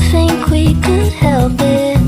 think we could help it.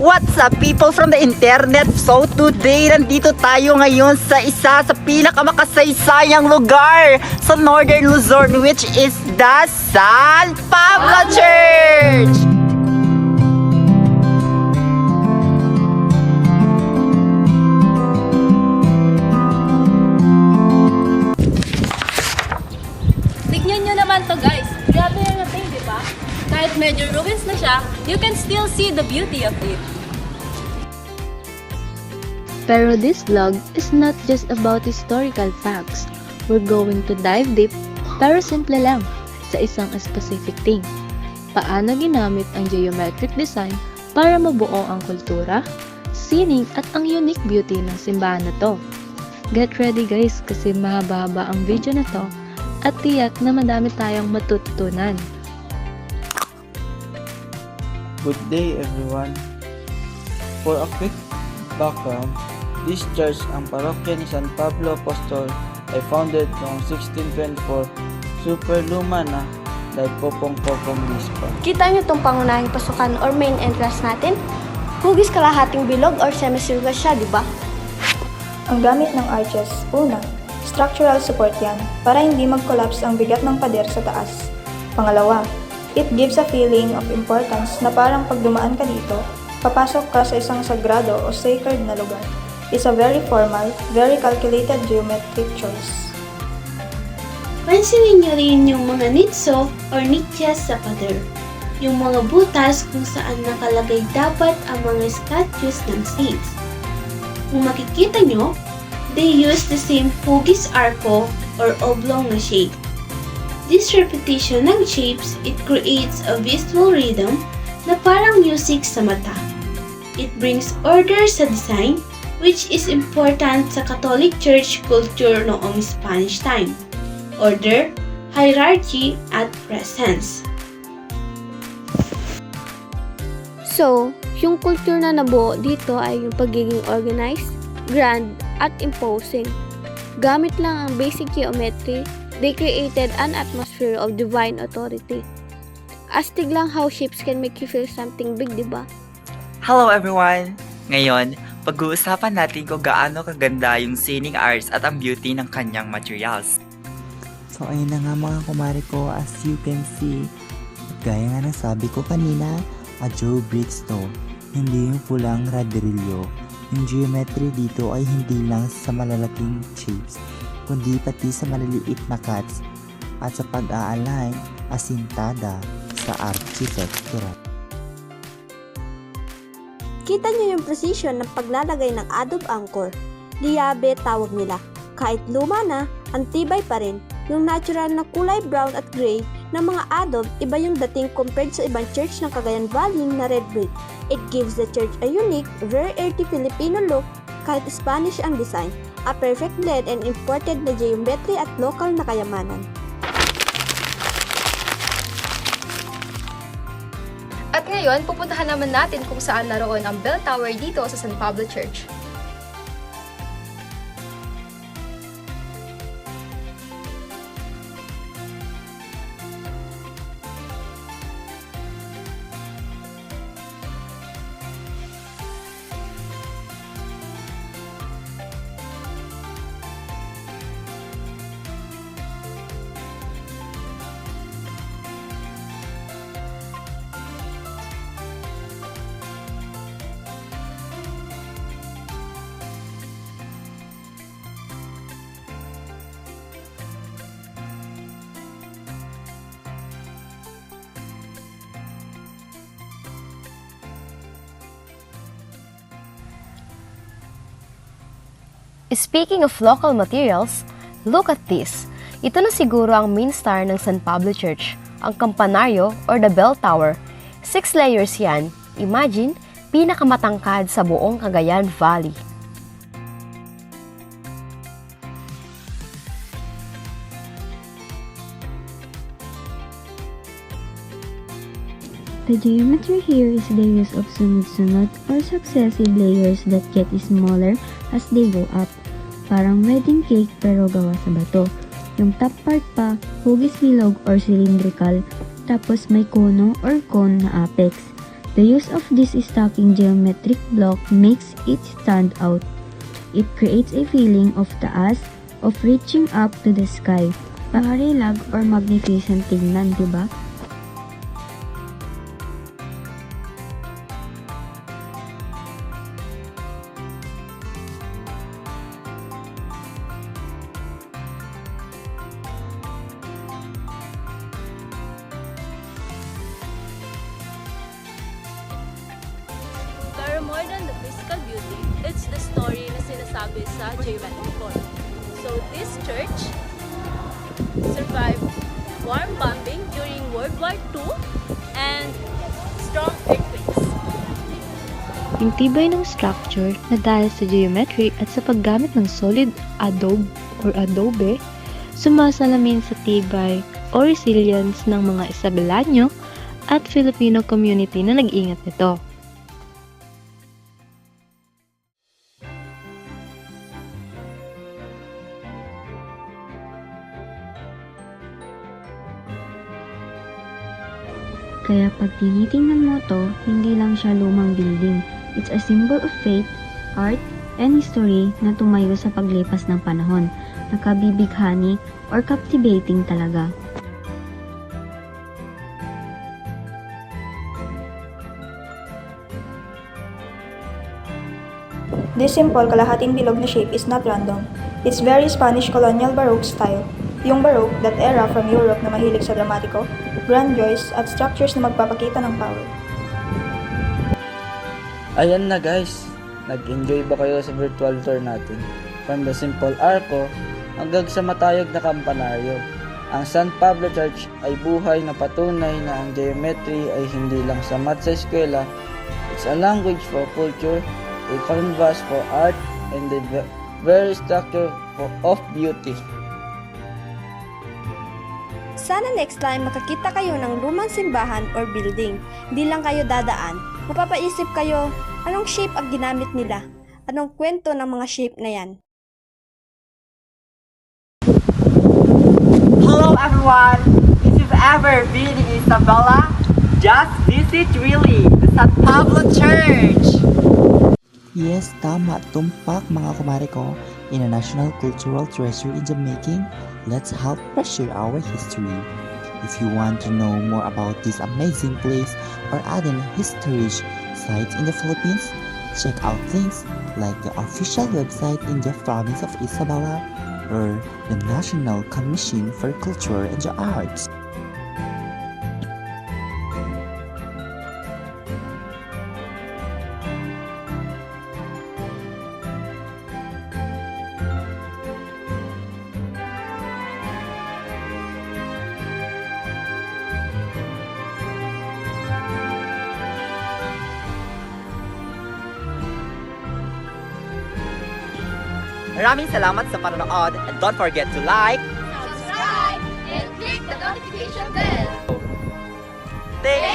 What's up people from the internet? So today, nandito tayo ngayon sa isa sa pinakamakasaysayang lugar sa Northern Luzon, which is the San Pablo Church! Tignan nyo naman to guys. Grabe yung thing, di ba? Kahit medyo ruins na siya, you can still see the beauty of it. Pero this vlog is not just about historical facts. We're going to dive deep, pero simple lang, sa isang specific thing. Paano ginamit ang geometric design para mabuo ang kultura, sining at ang unique beauty ng simbahan na to. Get ready guys kasi mahaba-haba ang video na to at tiyak na madami tayong matututunan. Good day everyone. For a quick background, this church, ang parokya ni San Pablo Apostol, ay founded noong 1624. Super luma na dahil popong-popong lispa. Kita niyo tong pangunahing pasukan or main entrance natin? Hugis kalahating bilog or semicircular siya, di ba? Ang gamit ng arches, una, structural support yan para hindi mag-collapse ang bigat ng pader sa taas. Pangalawa, it gives a feeling of importance na parang pag dumaan ka dito, papasok ka sa isang sagrado o sacred na lugar. It's a very formal, very calculated geometric choice. Pansinin niyo rin yung mga nitso or nityas sa pader. Yung mga butas kung saan nakalagay dapat ang mga statues ng saints. Kung makikita nyo, they use the same hugis arco or oblong na shape. This repetition ng shapes, it creates a visual rhythm na parang music sa mata. It brings order sa design, which is important sa Catholic Church culture noong Spanish time. Order, hierarchy, at presence. So, yung culture na nabuo dito ay yung pagiging organized, grand, at imposing. Gamit lang ang basic geometry, they created an atmosphere of divine authority. Astig lang how shapes can make you feel something big, di ba? Hello everyone! Ngayon, pag-uusapan natin kung gaano kaganda yung scening arts at ang beauty ng kanyang materials. So ayun na nga mga kumare ko, as you can see, gaya nga ng sabi ko kanina, a Joe bricks to, hindi yung pulang radrilyo. Yung geometry dito ay hindi lang sa malalaking shapes, kundi pati sa maliliit na cuts at sa pag-a-align asintada sa architecture. Kita niyo yung precision ng paglalagay ng adobe anchor. Diabe tawag nila. Kahit luma na, ang tibay pa rin. Yung natural na kulay brown at gray ng mga adobe, iba yung dating compared sa ibang church ng Cagayan Valley na red brick. It gives the church a unique, very earthy Filipino look kahit Spanish ang design. A perfect blend and imported na geometry at local na kayamanan. At ngayon, pupuntahan naman natin kung saan naroon ang bell tower dito sa San Pablo Church. Speaking of local materials, look at this. Ito na siguro ang main star ng San Pablo Church, ang kampanaryo or the bell tower. 6 layers yan. Imagine, pinakamatangkad sa buong Cagayan Valley. The geometry here is the use of sunod-sunod or successive layers that get smaller as they go up. Parang wedding cake pero gawa sa bato. Yung top part pa, hugis bilog or cylindrical, tapos may kono or cone na apex. The use of this stacking geometric block makes it stand out. It creates a feeling of taas, of reaching up to the sky. Pangarilag or magnificent tingnan, diba? Pero more than the physical beauty, it's the story na sinasabi sa geometric core. So this church survived warm bombing during World War II and strong earthquakes. Yung tibay ng structure na dahil sa geometry at sa paggamit ng solid adobe, sumasalamin sa tibay o resilience ng mga Isabelanyo at Filipino community na nag-ingat nito. Kaya pag tinitingnan mo to, hindi lang siya lumang building. It's a symbol of faith, art, and history na tumayo sa paglipas ng panahon. Nakabibighani or captivating talaga. This simple kalahating bilog na shape is not random. It's very Spanish colonial Baroque style. Yung Baroque, that era from Europe na mahilig sa dramatiko, grandiose at structures na magpapakita ng power. Ayan na guys, nag-enjoy ba kayo sa virtual tour natin? From the simple arco hanggang sa matayog na kampanaryo. Ang San Pablo Church ay buhay na patunay na ang geometry ay hindi lang samat sa eskwela. It's a language for culture, a canvas for art, and the very structure of beauty. Sana next time makakita kayo ng lumang simbahan or building. Hindi lang kayo dadaan, mapapaisip kayo, anong shape ang ginamit nila? Anong kwento ng mga shape na yan? Hello everyone! If you've ever been in Isabela, just visit really the San Pablo Church! Yes, tama, tumpak mga kumare ko. In a national cultural treasure in the making, let's help treasure our history. If you want to know more about this amazing place or other heritage sites in the Philippines, check out links like the official website in the province of Isabela or the National Commission for Culture and the Arts. Maraming salamat sa panonood and don't forget to like, Subscribe and click the notification bell. thank